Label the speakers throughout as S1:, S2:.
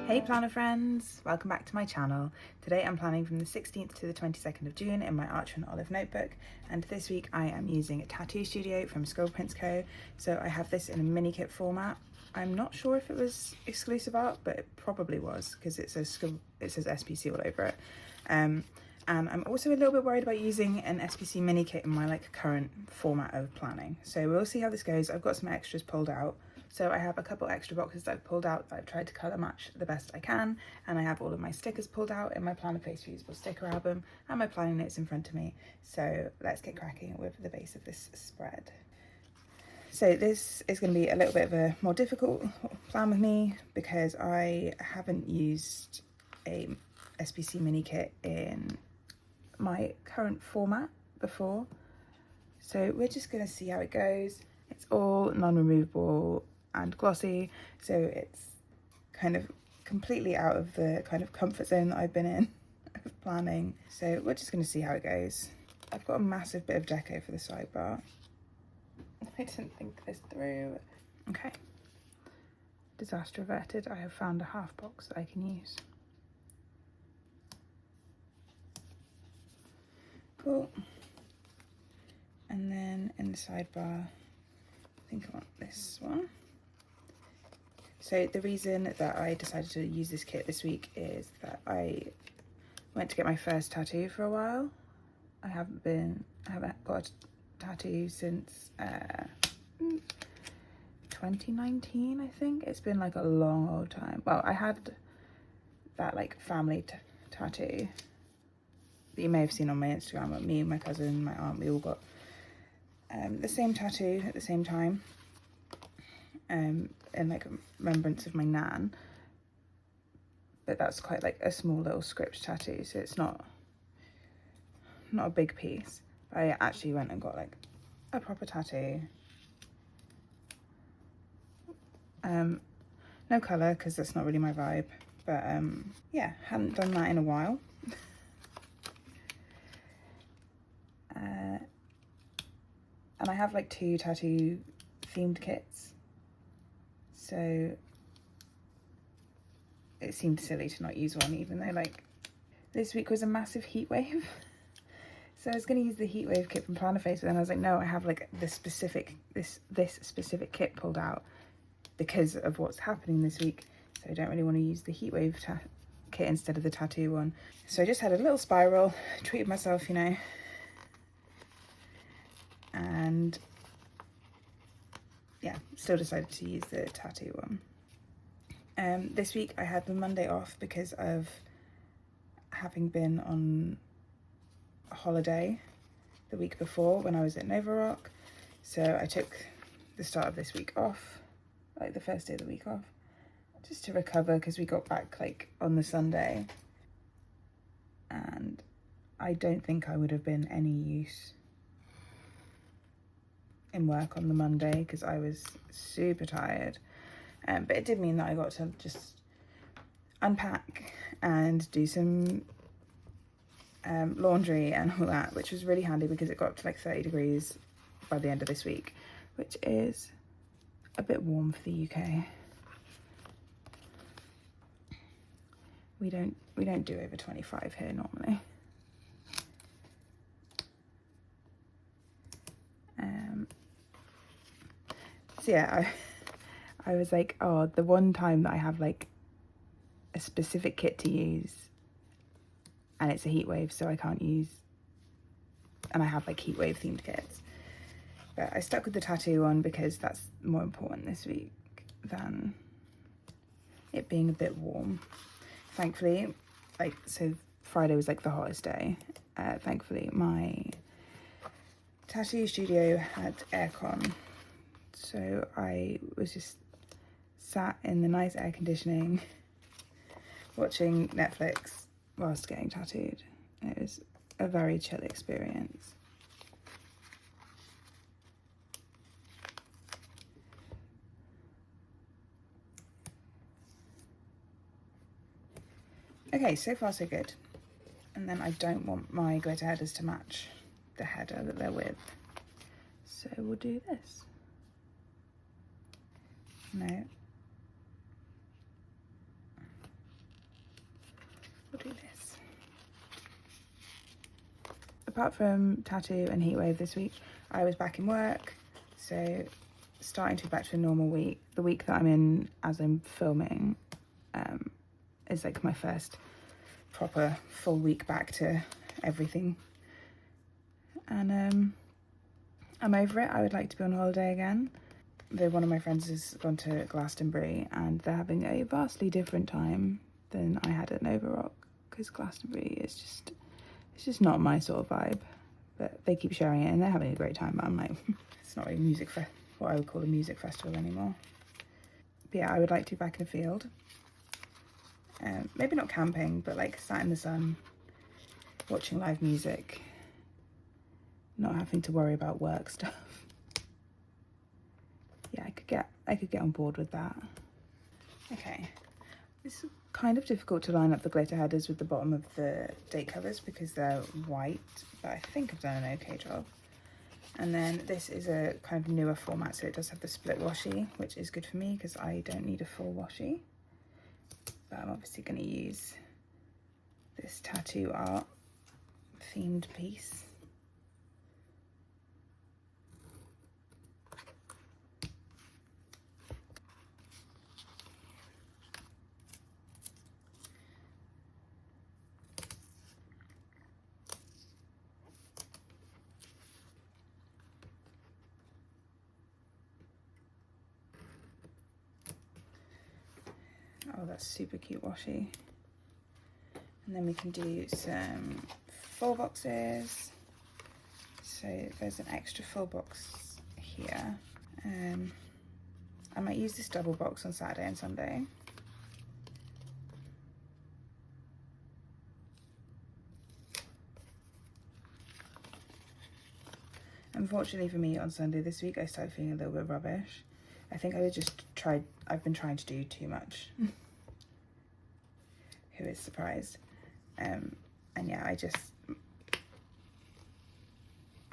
S1: Hey planner friends, welcome back to my channel. Today I'm planning from the 16th to the 22nd of June in my Archer and Olive notebook, and this week I am using a Tattoo Studio from Scribble Prints Co. So I have this in a mini kit format. I'm not sure if it was exclusive art, but it probably was because it says SPC all over it. And I'm also a little bit worried about using an SPC mini kit in my current format of planning. So we'll see how this goes. I've got some extras pulled out. So I have a couple extra boxes that I've pulled out that I've tried to colour match the best I can, and I have all of my stickers pulled out in my Planner Place Reusable sticker album and my planning notes in front of me. So let's get cracking with the base of this spread. So this is going to be a little bit of a more difficult plan with me because I haven't used a SPC mini kit in my current format before. So we're just going to see how it goes. It's all non-removable and glossy, so it's kind of completely out of the kind of comfort zone that I've been in of planning. So we're just going to see how it goes. I've got a massive bit of deco for the sidebar. I didn't think this through. Okay, disaster averted. I have found a half box that I can use. Cool. And then in the sidebar, I think I want this one. So the reason that I decided to use this kit this week is that I went to get my first tattoo for a while. I haven't got a tattoo since 2019, I think. It's been like a long old time. Well, I had that family tattoo that you may have seen on my Instagram. But me, my cousin, my aunt, we all got the same tattoo at the same time. In remembrance of my nan, but that's quite a small little script tattoo, so it's not a big piece. But I actually went and got a proper tattoo. No colour because that's not really my vibe, but yeah, hadn't done that in a while. And I have two tattoo themed kits, so it seemed silly to not use one, even though this week was a massive heat wave. So I was going to use the heat wave kit from Planner Face, but then I was like, no, I have this specific kit pulled out because of what's happening this week, so I don't really want to use the heat wave kit instead of the tattoo one. So I just had a little spiral, treated myself, you know, and yeah, still decided to use the tattoo one. This week I had the Monday off because of having been on a holiday the week before when I was at Nova Rock. So I took the start of this week off, the first day of the week off, just to recover because we got back on the Sunday. And I don't think I would have been any use in work on the Monday because I was super tired. But it did mean that I got to just unpack and do some laundry and all that, which was really handy because it got up to 30 degrees by the end of this week, which is a bit warm for the UK. We don't do over 25 here normally. So yeah, I was like, oh, the one time that I have a specific kit to use and it's a heat wave, so I can't use, and I have heat wave themed kits. But I stuck with the tattoo one because that's more important this week than it being a bit warm. Thankfully, so Friday was the hottest day. Thankfully, my tattoo studio had aircon. So I was just sat in the nice air conditioning, watching Netflix whilst getting tattooed. It was a very chill experience. Okay, so far so good. And then I don't want my glitter headers to match the header that they're with. So we'll do this. No. apart from tattoo and heatwave this week, I was back in work, so starting to be back to a normal week. The week that I'm in as I'm filming is like my first proper full week back to everything, and I'm over it. I would like to be on holiday again. Though one of my friends has gone to Glastonbury and they're having a vastly different time than I had at Nova Rock, because Glastonbury is just not my sort of vibe. But they keep sharing it and they're having a great time. But I'm like, it's not really what I would call a music festival anymore. But yeah, I would like to be back in the field. Maybe not camping, but like sat in the sun, watching live music, not having to worry about work stuff. Yeah, I could get on board with that. Okay, this is kind of difficult to line up the glitter headers with the bottom of the date covers because they're white, but I think I've done an okay job. And then this is a kind of newer format, so it does have the split washi, which is good for me because I don't need a full washi. But I'm obviously going to use this tattoo art themed piece. Oh, that's super cute washi. And then we can do some full boxes. So there's an extra full box here. I might use this double box on Saturday and Sunday. Unfortunately for me, on Sunday this week, I started feeling a little bit rubbish. I think I've been trying to do too much. Who is surprised? And yeah,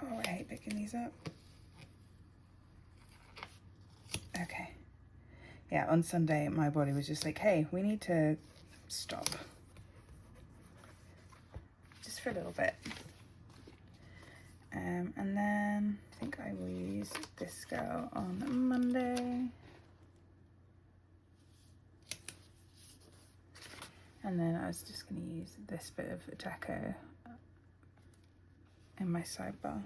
S1: oh, I hate picking these up. Okay. Yeah, on Sunday, my body was just like, hey, we need to stop. Just for a little bit. And then I think I will use this girl on Monday. And then I was just going to use this bit of deco in my sidebar.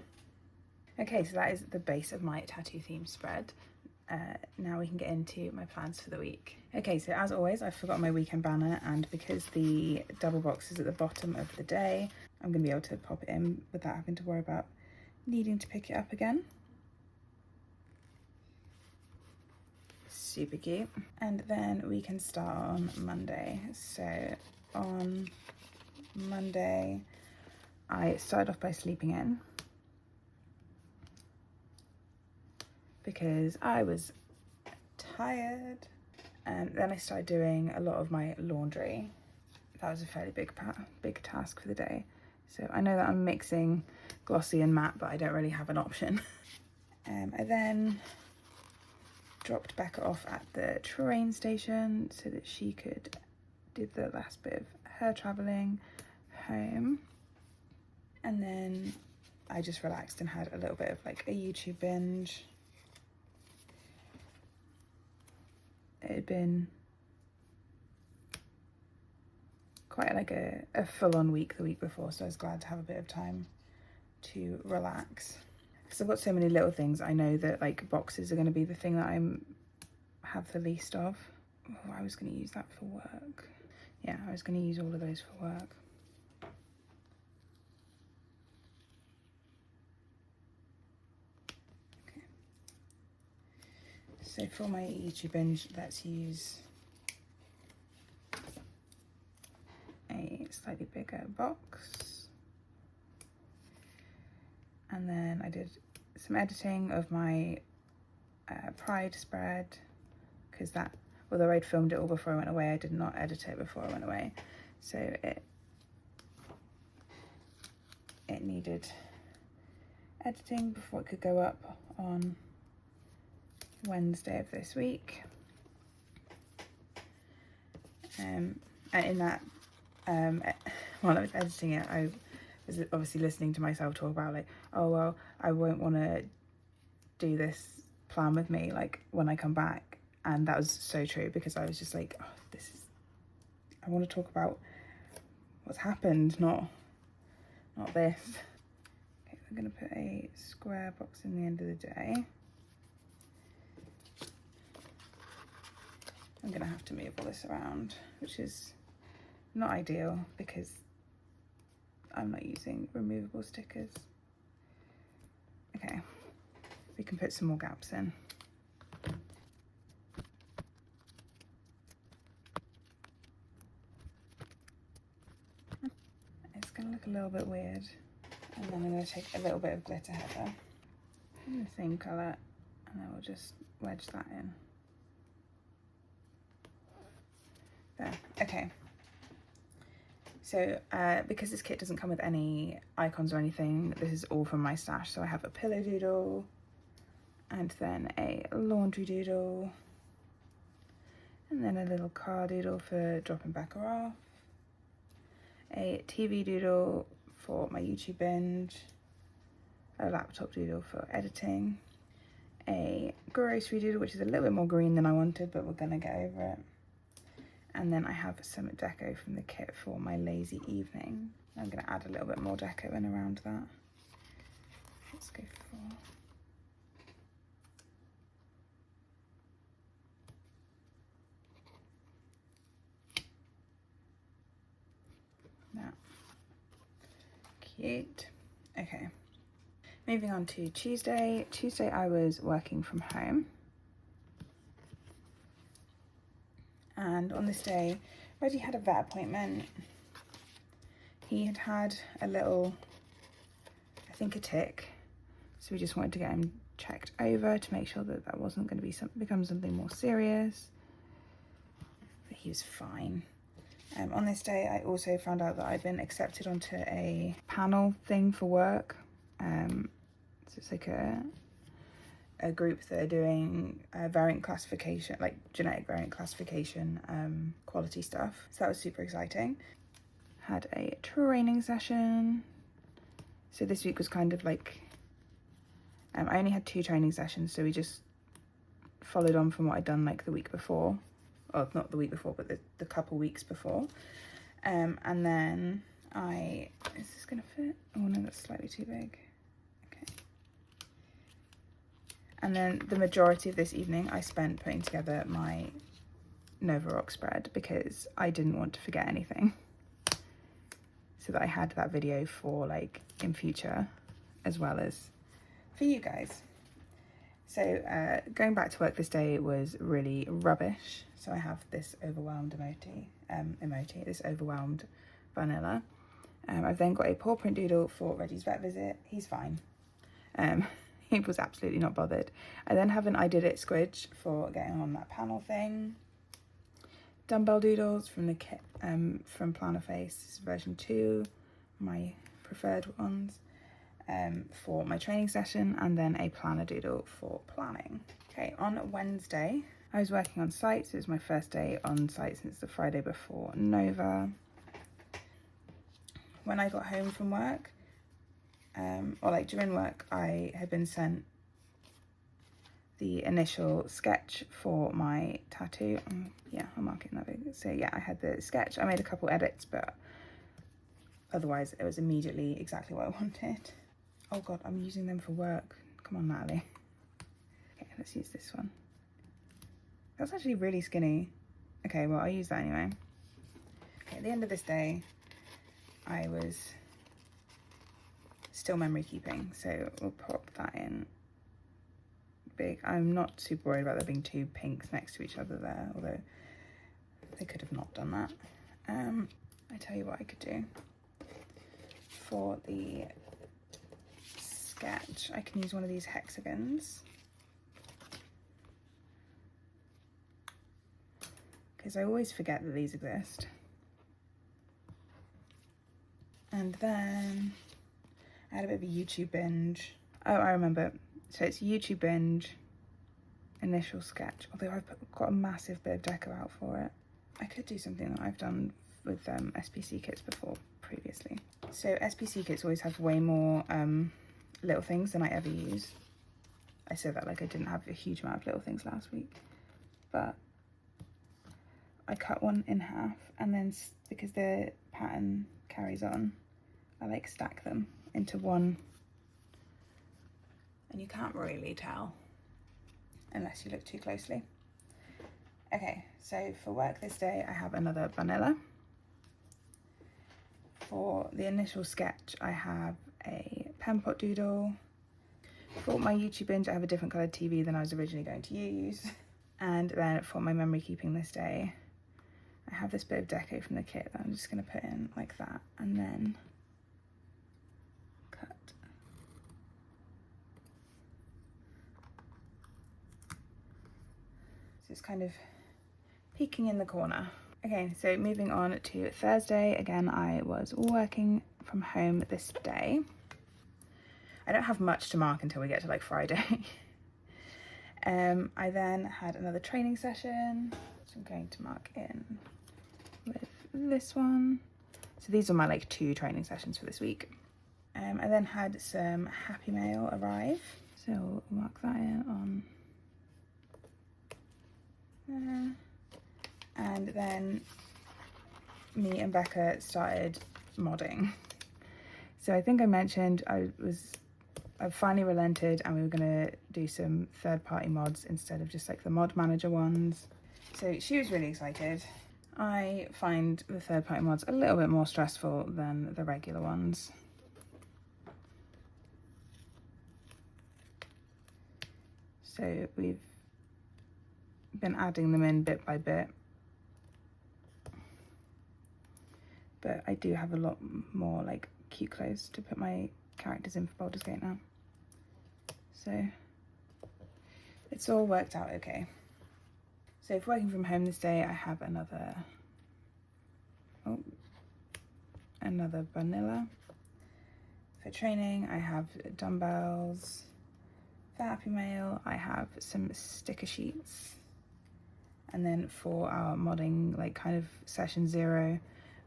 S1: Okay, so that is the base of my tattoo theme spread. Now we can get into my plans for the week. Okay, so as always, I forgot my weekend banner, and because the double box is at the bottom of the day, I'm going to be able to pop it in without having to worry about needing to pick it up again. Super cute. And then we can start on Monday. So on Monday, I started off by sleeping in because I was tired. And then I started doing a lot of my laundry. That was a fairly big task for the day. So I know that I'm mixing glossy and matte, but I don't really have an option. I then dropped Becca off at the train station so that she could do the last bit of her travelling home. And then I just relaxed and had a little bit of like a YouTube binge. It had been quite like a full-on week the week before, so I was glad to have a bit of time to relax. Because I've got so many little things, I know that like boxes are going to be the thing that I have the least of. Oh, I was going to use that for work. Yeah, I was going to use all of those for work. Okay. So for my YouTube binge, let's use a slightly bigger box. And then I did some editing of my Pride spread, because that, although I'd filmed it all before I went away, I did not edit it before I went away. So it needed editing before it could go up on Wednesday of this week. And in that, while I was editing it, I was obviously listening to myself talk about like, oh well, I won't want to do this plan with me like when I come back, and that was so true, because I was just like, oh, I want to talk about what's happened, not this. Okay, I'm gonna put a square box in the end of the day. I'm gonna have to move all this around, which is not ideal because I'm not using removable stickers. Okay, we can put some more gaps in. It's gonna look a little bit weird. And then I'm gonna take a little bit of glitter heather in the same colour, and then we'll just wedge that in. There, okay. So because this kit doesn't come with any icons or anything, this is all from my stash. So I have a pillow doodle, and then a laundry doodle, and then a little car doodle for dropping Becca off, a TV doodle for my YouTube binge, a laptop doodle for editing, a grocery doodle, which is a little bit more green than I wanted, but we're gonna get over it. And then I have some deco from the kit for my lazy evening. I'm gonna add a little bit more deco in around that. Let's go for... that. Cute. Okay. Moving on to Tuesday. Tuesday I was working from home. And on this day, Reggie had a vet appointment. He had had a little, I think a tick. So we just wanted to get him checked over to make sure that that wasn't going to become something more serious. But he was fine. On this day, I also found out that I'd been accepted onto a panel thing for work. So it's like a group that are doing variant classification, like genetic variant classification, quality stuff. So that was super exciting. Had a training session. So this week was kind of like, I only had 2 training sessions, so we just followed on from what I'd done like the week before. Well, not the week before, but the couple weeks before. And then is this gonna fit? Oh no, that's slightly too big. And then the majority of this evening I spent putting together my Nova Rock spread because I didn't want to forget anything. So that I had that video for like in future as well as for you guys. So going back to work this day was really rubbish. So I have this overwhelmed emoji, this overwhelmed vanilla. I've then got a paw print doodle for Reggie's vet visit. He's fine. He was absolutely not bothered. I then have an I Did It squidge for getting on that panel thing. Dumbbell doodles from the kit from Planner Face. This is version 2, my preferred ones, for my training session, and then a planner doodle for planning. Okay, on Wednesday, I was working on site. So it was my first day on site since the Friday before Nova. When I got home from work, or like during work, I had been sent the initial sketch for my tattoo. Yeah, I'm marking that big. So yeah, I had the sketch. I made a couple edits, but otherwise it was immediately exactly what I wanted. Oh God, I'm using them for work. Come on, Natalie. Okay, let's use this one. That's actually really skinny. Okay, well, I'll use that anyway. Okay, at the end of this day, I was still memory keeping, so we'll pop that in big. I'm not super worried about there being 2 pinks next to each other there, although they could have not done that. I tell you what I could do. For the sketch, I can use one of these hexagons, because I always forget that these exist. And then I had a bit of a YouTube binge. Oh, I remember. So it's YouTube binge, initial sketch. Although I've got a massive bit of deco out for it. I could do something that I've done with SPC kits before previously. So SPC kits always have way more little things than I ever use. I said that like I didn't have a huge amount of little things last week, but I cut one in half, and then because the pattern carries on, I like stack them into one, and you can't really tell unless you look too closely. Okay, so for work this day I have another vanilla. For the initial sketch I have a pen pot doodle. For my YouTube binge I have a different coloured TV than I was originally going to use. And then for my memory keeping this day, I have this bit of deco from the kit that I'm just going to put in like that, and then cut. So it's kind of peeking in the corner. Okay, so moving on to Thursday. Again, I was working from home this day. I don't have much to mark until we get to like Friday. I then had another training session, which I'm going to mark in with this one. So these are my like 2 training sessions for this week. I then had some Happy Mail arrive, so we'll mark that in on there. And then me and Becca started modding. So I think I mentioned I finally relented and we were gonna do some third-party mods instead of just like the mod manager ones. So she was really excited. I find the third-party mods a little bit more stressful than the regular ones. So we've been adding them in bit by bit. But I do have a lot more like cute clothes to put my characters in for Baldur's Gate now. So it's all worked out okay. So for working from home this day, I have another vanilla. For training, I have dumbbells. For Happy Mail, I have some sticker sheets. And then for our modding, like kind of session 0,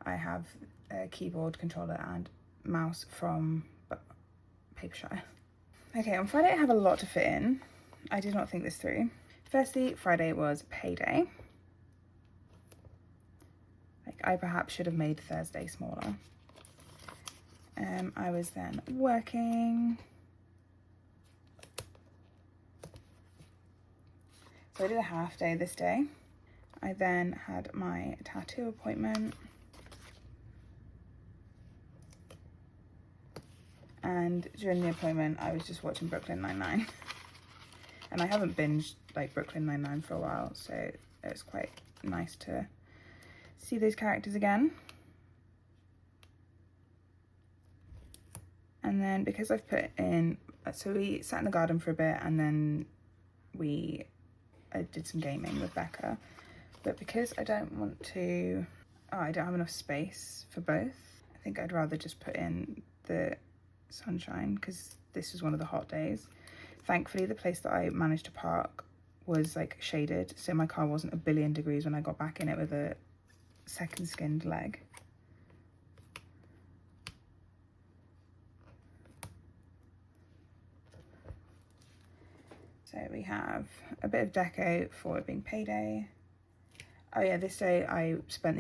S1: I have a keyboard, controller and mouse from Papershire. Okay, on Friday I have a lot to fit in. I did not think this through. Firstly, Friday was payday. Like I perhaps should have made Thursday smaller. I was then working. So I did a half day this day. I then had my tattoo appointment. And during the appointment, I was just watching Brooklyn Nine-Nine. And I haven't binged like Brooklyn Nine-Nine for a while, so it was quite nice to see those characters again. And then because I've put in, so we sat in the garden for a bit and then I did some gaming with Becca. But because I don't want to, I don't have enough space for both, I think I'd rather just put in the sunshine because this was one of the hot days. Thankfully the place that I managed to park was like shaded, so my car wasn't a billion degrees when I got back in it with a second skinned leg. So we have a bit of deco for it being payday. Oh yeah, this day I spent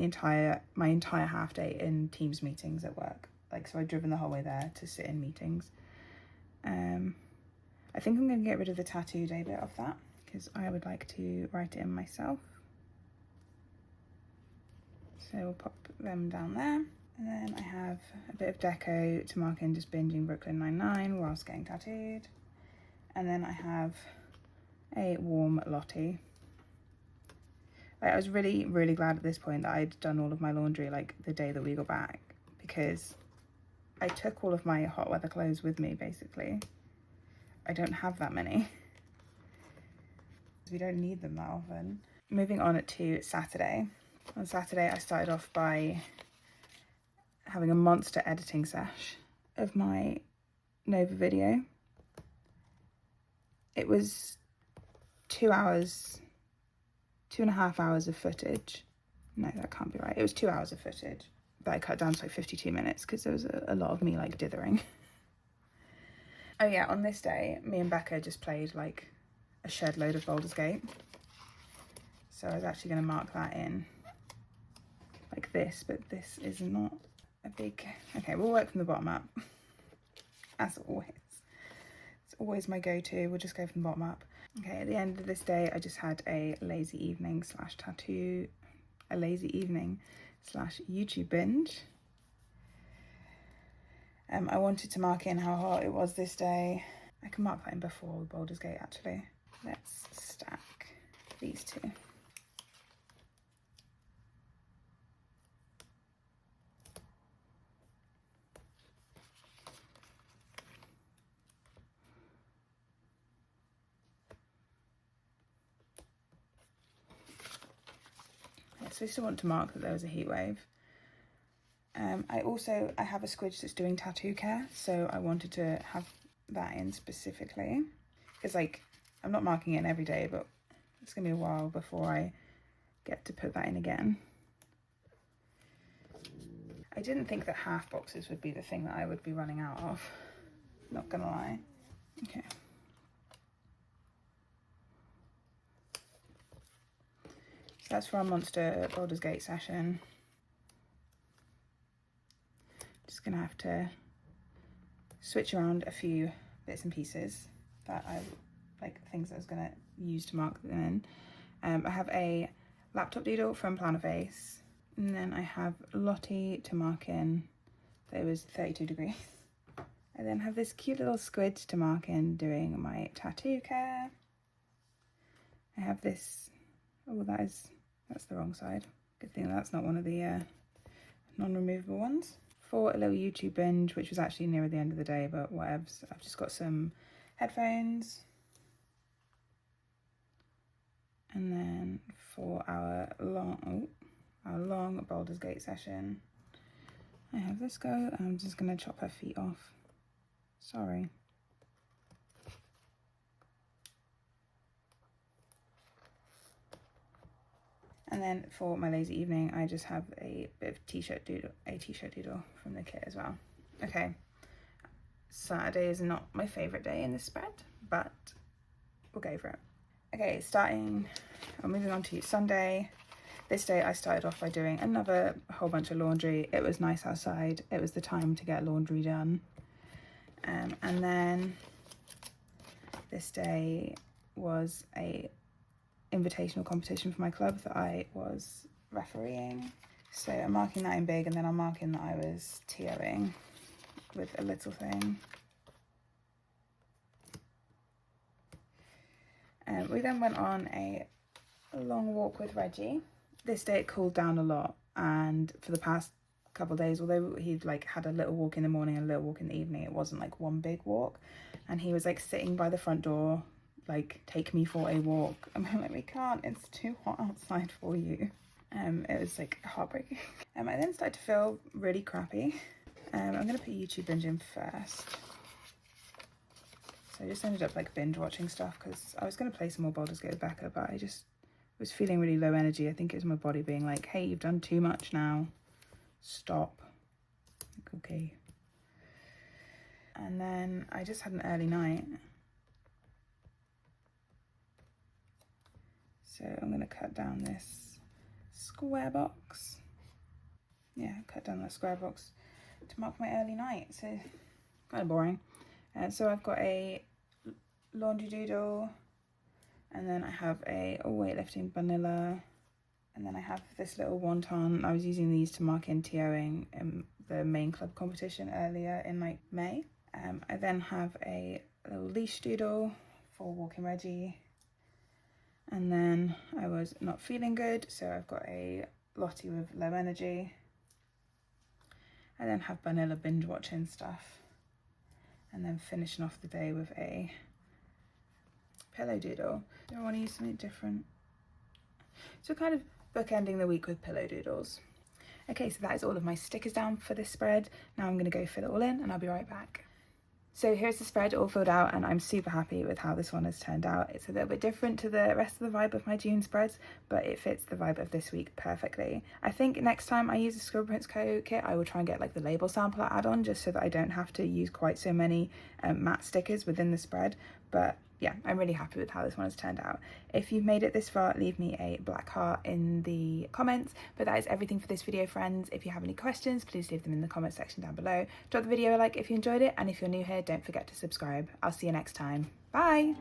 S1: my entire half day in Teams meetings at work. Like, so I'd driven the whole way there to sit in meetings. I think I'm going to get rid of the tattoo day bit of that because I would like to write it in myself. So we'll pop them down there. And then I have a bit of deco to mark in just binging Brooklyn Nine-Nine whilst getting tattooed. And then I have a warm Lottie. Like, I was really, really glad at this point that I'd done all of my laundry like the day that we got back, because I took all of my hot weather clothes with me basically. I don't have that many. We don't need them that often. Moving on to Saturday. On Saturday I started off by having a monster editing sesh of my Nova video. It was 2 hours, 2.5 hours of footage. No, that can't be right. It was 2 hours of footage that I cut down to like 52 minutes because there was a lot of me like dithering. Oh yeah, on this day, me and Becca just played like a shed load of Baldur's Gate. So I was actually going to mark that in like this, but this is not a big... Okay, we'll work from the bottom up. As always. It's always my go-to. We'll just go from the bottom up. Okay, at the end of this day, I just had a lazy evening slash tattoo... A lazy evening slash YouTube binge. I wanted to mark in how hot it was this day. I can mark that in before Baldur's Gate, actually. Let's stack these two. So I still want to mark that there was a heat wave. I have a squidge that's doing tattoo care, so I wanted to have that in specifically. Because like, I'm not marking it in every day, but it's gonna be a while before I get to put that in again. I didn't think that half boxes would be the thing that I would be running out of, not gonna lie. Okay. So that's for our monster Baldur's Gate session. Just gonna have to switch around a few bits and pieces that I like, things that I was gonna use to mark them in. I have a laptop doodle from Planaface, and then I have Lottie to mark in that it was 32 degrees. I then have this cute little squid to mark in doing my tattoo care. I have this, oh that's the wrong side. Good thing that's not one of the non-removable ones. For a little YouTube binge, which was actually near the end of the day, but whatevs. I've just got some headphones. And then for our long Baldur's Gate session, I have this go. I'm just gonna chop her feet off. Sorry. And then for my lazy evening, I just have a bit of t-shirt doodle from the kit as well. Okay, Saturday is not my favorite day in this spread, but we'll go for it. Okay, moving on to Sunday. This day I started off by doing another whole bunch of laundry. It was nice outside. It was the time to get laundry done. And then this day was a invitational competition for my club that I was refereeing. So I'm marking that in big, and then I'm marking that I was TOing with a little thing. We then went on a long walk with Reggie. This day it cooled down a lot, and for the past couple of days, although he'd like had a little walk in the morning and a little walk in the evening, it wasn't like one big walk. And he was like sitting by the front door, like, take me for a walk. I'm like, we can't, it's too hot outside for you. It was like heartbreaking. I then started to feel really crappy. I'm gonna put YouTube binge in first. So I just ended up like binge watching stuff because I was gonna play some more Baldur's Gate with Becca, but I just was feeling really low energy. I think it was my body being like, hey, you've done too much now, stop. Like, okay. And then I just had an early night. So I'm gonna cut down this square box. Yeah, cut down that square box to mark my early night. So kind of boring. So I've got a laundry doodle, and then I have a weightlifting vanilla, and then I have this little wonton. I was using these to mark in TOing in the main club competition earlier in like May. I then have a little leash doodle for walking Reggie. And then I was not feeling good, so I've got a Lottie with low energy. I then have vanilla binge watching stuff. And then finishing off the day with a pillow doodle. Do I want to use something different? So kind of bookending the week with pillow doodles. Okay, so that is all of my stickers down for this spread. Now I'm going to go fill it all in and I'll be right back. So here's the spread all filled out, and I'm super happy with how this one has turned out. It's a little bit different to the rest of the vibe of my June spreads, but it fits the vibe of this week perfectly. I think next time I use a Scribble Prints Co kit, I will try and get like the label sampler add-on, just so that I don't have to use quite so many matte stickers within the spread. But yeah, I'm really happy with how this one has turned out. If you've made it this far, leave me a black heart in the comments. But that is everything for this video, friends. If you have any questions, please leave them in the comment section down below. Drop the video a like if you enjoyed it, and if you're new here, don't forget to subscribe. I'll see you next time. Bye!